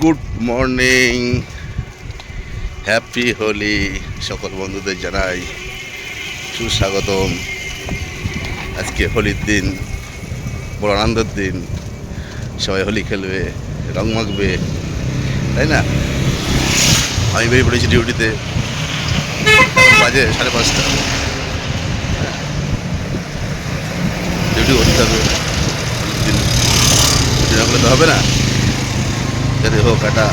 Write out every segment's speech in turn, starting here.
Good morning, happy Holi. সকল বন্ধুদের জানাই সুস্বাগতম। আজকে হোলির দিন, বড় আনন্দের দিন। সবাই হোলি খেলবে, রং মাখবে, তাই না? আমি বেরিয়ে পড়েছি ডিউটিতে। বাজে 5:30। ডিউটি করতে হবে, দিন ছুটি না করলে তো হবে না। যাতে হোক একটা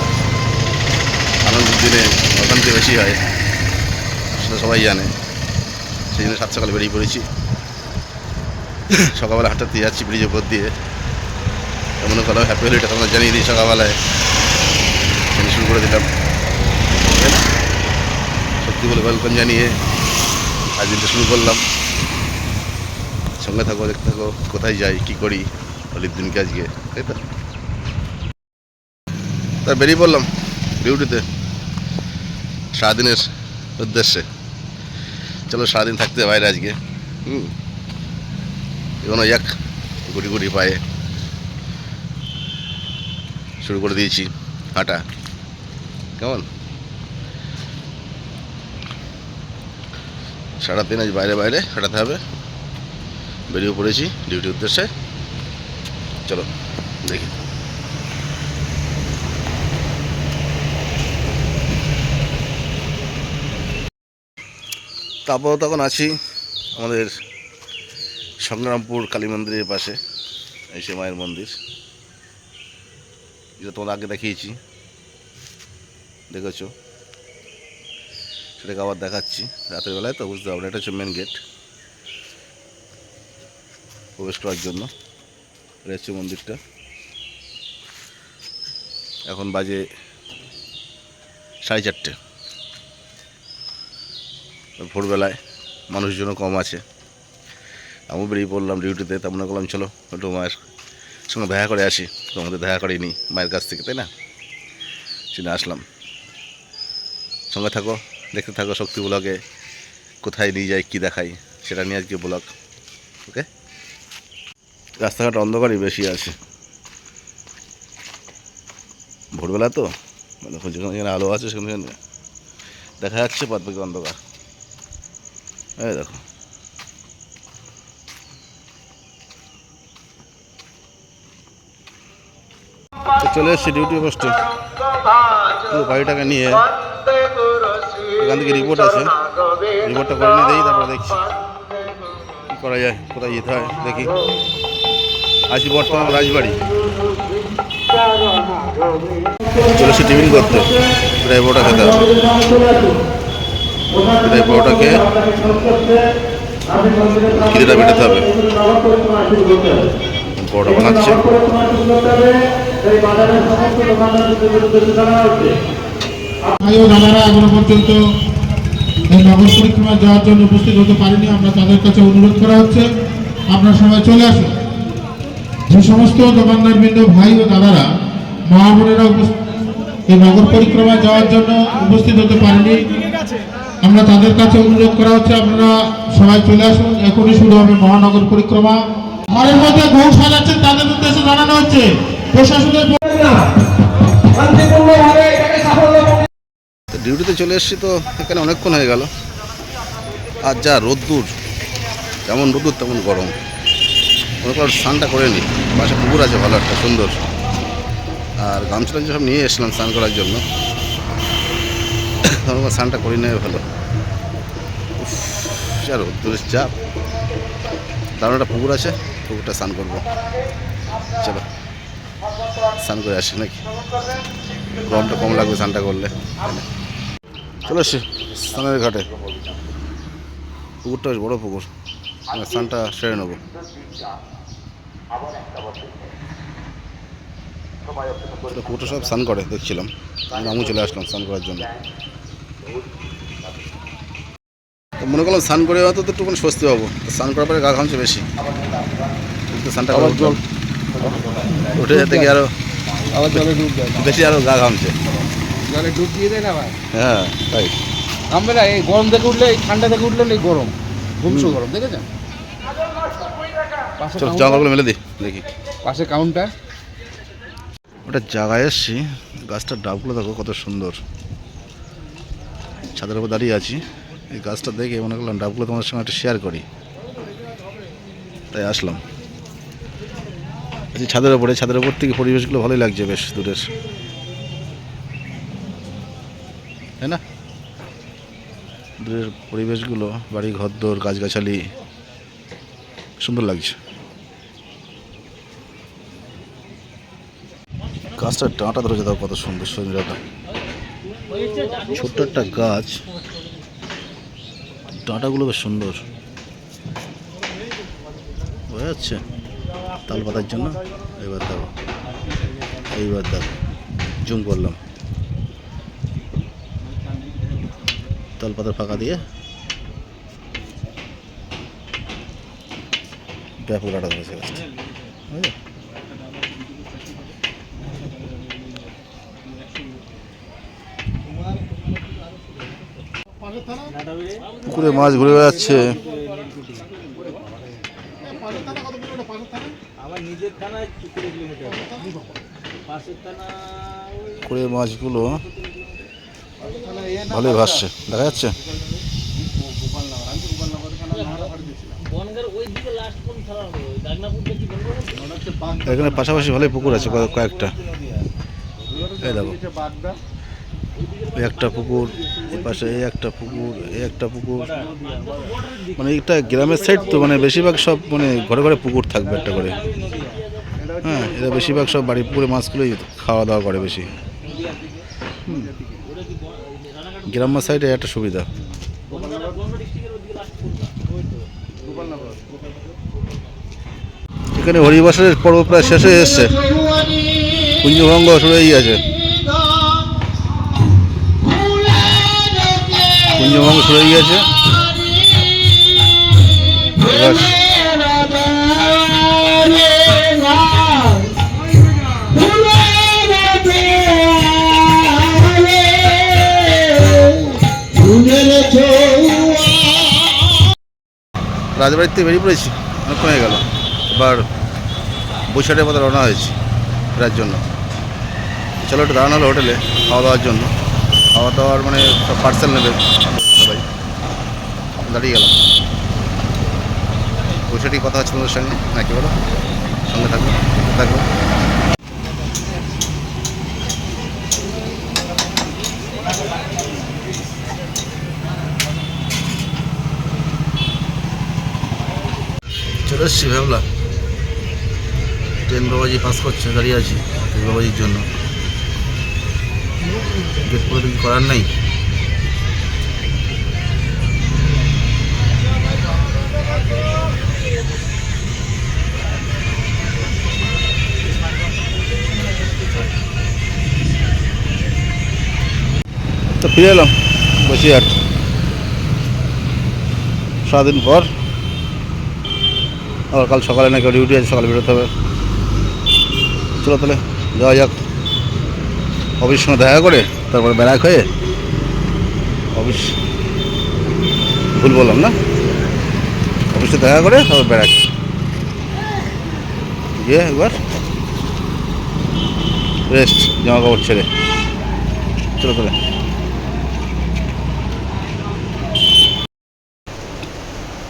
আনন্দের দিনে অশান্তি বেশি হয়, সেটা সবাই জানে। সেই জন্য 7 সকালে বেরিয়ে পড়েছি। সকালবেলা হাঁটাতে যাচ্ছি ব্রিজের উপর দিয়ে। মনে করলাম হ্যাপি হোলিটা তোমরা জানিয়ে দিই সকালবেলায়, শুরু করে দিলাম। সত্যি বলে ওয়েলকাম জানিয়ে আজ দিনটা শুরু করলাম। সঙ্গে থাকো, দেখতে থাকো কোথায় যাই, কী করি হোলির দিনকে আজকে, তাই তো? তা বেরিয়ে পড়লাম ডিউটিতে সারাদিনের উদ্দেশ্যে। চলো, সারাদিন থাকতে বাইরে আজকে। এখনো এক গুটি গুটি পায়ে শুরু করে দিয়েছি হাঁটা। কেমন সারাদিন আজ বাইরে বাইরে হাঁটাতে হবে। বেরিয়ে পড়েছি ডিউটির উদ্দেশ্যে। চলো দেখি। তারপর তখন আছি আমাদের সংগ্রামপুর কালী মন্দিরের পাশে, এই সে মায়ের মন্দির, যেটা তোমার আগে দেখিয়েছি, দেখেছো। সেটাকে আবার দেখাচ্ছি রাতের বেলায়, তো বুঝতে পারবো। এটা হচ্ছে মেন গেট, প্রবেশ করার জন্য। এটা হচ্ছে মন্দিরটা। এখন বাজে 4:30। ভোরবেলায় মানুষজনও কম আছে। আমিও বেরিয়ে পড়লাম ডিউটিতে। তা মনে করলাম চলো একটু মায়ের সঙ্গে দেখা করে আসি। তোমাদের দেখা করিনি মায়ের কাছ থেকে, তাই না? সেটা আসলাম। সঙ্গে থাকো, দেখতে থাকো শক্তি ব্লগে কোথায় নিয়ে যাই, কী দেখাই, সেটা নিয়ে আজকে ব্লগ। ওকে। রাস্তাঘাট অন্ধকারই বেশি আছে ভোরবেলা তো, মানে যেখানে যেখানে আলো আছে সেখানে দেখা যাচ্ছে, বাদ বাকি অন্ধকার। এই দেখো, চলে এসছি ডিউটি পোস্টে। গাড়িটাকে নিয়ে এখান থেকে রিপোর্ট আছে, রিপোর্টটা করে নিয়ে দেখি, তারপরে দেখছি কী করা যায়, কোথায় যেতে হয় দেখি। আছি বর্তমান রাজবাড়ি। চলে এসে টিফিন করতে, প্রায় বড়টা খেতে হবে। প্রায় বড়টা খেয়ে খিদেটা মেটাতে হবে। বড়টা বানাচ্ছে। দাদারা এখনো পর্যন্ত এই নগর পরিক্রমা যাওয়ার জন্য উপস্থিত হতে পারেনি, আমরা তাদের কাছে অনুরোধ করা হচ্ছে আপনারা সবাই চলে আসুন। যে সমস্ত দোকানদারবৃন্দ ভাই ও দাদারা মা বোনেরা এই নগর পরিক্রমা যাওয়ার জন্য উপস্থিত হতে পারেনি, আমরা তাদের কাছে অনুরোধ করা হচ্ছে আপনারা সবাই চলে আসুন। এখনই শুরু হবে মহানগর পরিক্রমা। ঘরের মধ্যে ঘুম সাজাচ্ছেন, তাদের উদ্দেশ্যে জানানো হচ্ছে প্রশাসনের ডিউটিতে চলে এসেছি। তো এখানে অনেকক্ষণ হয়ে গেল। আর যা রোদ্দুর, যেমন রোদ্দুর তেমন গরম। মনে করো স্নানটা করে নিই। পাশে পুকুর আছে ভালো একটা সুন্দর, আর গামছা টামছা সব নিয়ে এসলাম স্নান করার জন্য। স্নানটা করি নেই ভালো। যা রোদ্দুরের চাপ। দারুণ একটা পুকুর আছে, পুকুরটা স্নান করবো। চলো স্নান করে আসি নাকি, গরমটা কম লাগবে স্নানটা করলে। চলে এসছি স্নানের ঘাটে। পুকুরটা বেশ বড়ো পুকুর, স্নানটা সেরে নেবো। পুকুরটা সব স্নান করে দেখছিলাম, আমিও চলে আসলাম স্নান করার জন্য। মনে করলাম স্নান করে হয়তো তো একটুখানি স্বস্তি পাবো। স্নান করার পরে গা ঘামছে বেশি, কিন্তু স্নানটা করে জল উঠে যেতে গিয়ে আরো বেশি আরো গা ঘামছে। জলে ডুব দিয়ে দেয় না ভাই। হ্যাঁ তাই ঘামবে না। এই গরম থেকে উঠলে, এই ঠান্ডা থেকে উঠলে এই গরম, ঘুমসো গরম, দেখেছেন? চলো জামাগুলো মেলে দিই দেখি। পাশে কাউন্টার। ওটা জায়গায় এসছি, গাছটার ডাবগুলো দেখো কত সুন্দর। ছাদের উপর দাঁড়িয়ে আছি, এই গাছটা দেখে মনে করলাম ডাবগুলো তোমাদের সঙ্গে একটু শেয়ার করি, তাই আসলাম। এই ছাদের উপর থেকে পরিবেশগুলো ভালোই লাগছে, বেশ দূরের, তাই না? দূরের পরিবেশগুলো, বাড়ি ঘরদোর, গাছগাছালি, সুন্দর লাগছে। গাছটার ডাঁটা ধরেছে, তাও কত সুন্দর সজনেটা, ছোট্ট একটা গাছ, ডাঁটাগুলো বেশ সুন্দর বোঝা যাচ্ছে তাল পাতার জন্য। এইবার দেখো জুম করলাম, তাল পাতার ফাঁকা দিয়ে ব্যাপক ডাঁটা ধরেছে গাছটা, বুঝলে? পুকুরে মাছ ঘুরে বেড়াচ্ছে, পুকুরে মাছগুলো ভালোই ভাসছে, দেখা যাচ্ছে। এখানে পাশাপাশি ভালোই পুকুর আছে কয়েকটা, এই দেখো এই একটা পুকুর, এই পাশে এই একটা পুকুর, এই একটা পুকুর, মানে এটা গ্রামের সাইড তো, মানে বেশিরভাগ সব মানে ঘরে ঘরে পুকুর থাকবে একটা করে। হ্যাঁ, এরা বেশিরভাগ সব বাড়ি পুকুরে মাছগুলোই খাওয়া দাওয়া করে বেশি। গ্রাম্য সাইডে একটা সুবিধা। এখানে হরিবাসরের পর্ব প্রায় শেষ হয়ে এসছে, কুঞ্জভঙ্গ শুরু হয়ে গেছে, কুঞ্জভঙ্গ শুরু হয়ে গেছে। রাজবাড়ির থেকে বেরিয়ে পড়েছি, অনেকক্ষণ হয়ে গেল। এবার বৈশাখের মতো রওনা হয়েছি ফেরার জন্য। চলো একটু দাঁড়ানো হলো হোটেলে খাওয়া দাওয়ার জন্য, খাওয়া দাওয়ার মানে সব পার্সেল নেবে সবাই, দাঁড়িয়ে গেলাম। বৈশাখী কথা হচ্ছে তোমাদের সঙ্গে, নাকি বলো? সঙ্গে থাকবো, থাকবো। চলে এসছি ভাবলাম, ট্রেন বাবাজি পাস করছে, দাঁড়িয়ে আছি ট্রেন বাবাজির জন্য। গেট করে কিছু করার নেই। তো ফিরে এলাম বসিরহাট, সারাদিন পর। আবার কাল সকালে নাকি ডিউটি আছে, সকালে বেরোতে হবে। চলো তাহলে যাওয়া যাক, অফিসের সঙ্গে দেখা করে তারপরে ব্যারাক হয়ে অফিস, ভুল বললাম না, অফিসে দেখা করে তারপর ব্যারাক গিয়ে একবার রেস্ট, জামা কাপড় ছেড়ে। চলো তাহলে।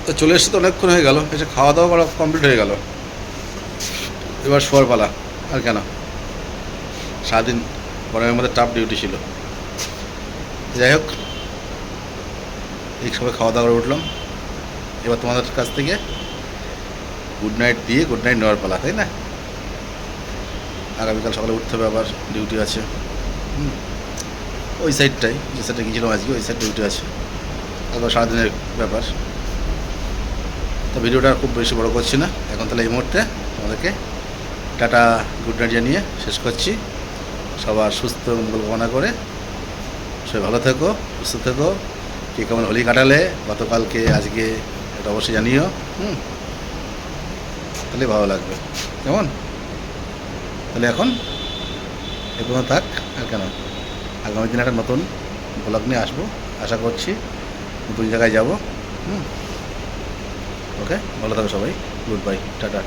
তো চলে এসছে, তো অনেকক্ষণ হয়ে গেল, এসে খাওয়া দাওয়া করা কমপ্লিট হয়ে গেল। এবার শোয়ার পালা, আর কেন, সারাদিন গরমের মধ্যে টাফ ডিউটি ছিল। যাই হোক, এই সবাই খাওয়া দাওয়া করে উঠলাম। এবার তোমাদের কাছ থেকে গুড নাইট দিয়ে গুড নাইট নেওয়ার পালা, তাই না? আগামীকাল সকালে উঠতে হবে, আবার ডিউটি আছে। ওই সাইডটাই, যে সাইডটা গিয়েছিলাম আজকে, ওই সাইড ডিউটি আছে, তারপর সারাদিনের ব্যাপার। তো ভিডিওটা খুব বেশি বড় করছি না এখন, তাহলে এই মুহূর্তে তোমাদেরকে টাটা গুড নাইট জানিয়ে শেষ করছি। সবার সুস্থ মঙ্গল কামনা করে সবাই ভালো থেকো, সুস্থ থেকো। কে কেমন হোলি কাটালে গতকালকে আজকে, এটা অবশ্যই জানিও। তাহলে ভালো লাগবে, কেমন? তাহলে এখন এ পর্যন্ত থাক, আর কেন, আগামী দিন একটা নতুন ব্লগ নিয়ে আসবো আশা করছি, নতুন জায়গায় যাবো। ওকে, ভালো থাকো সবাই, গুড বাই, টাটা।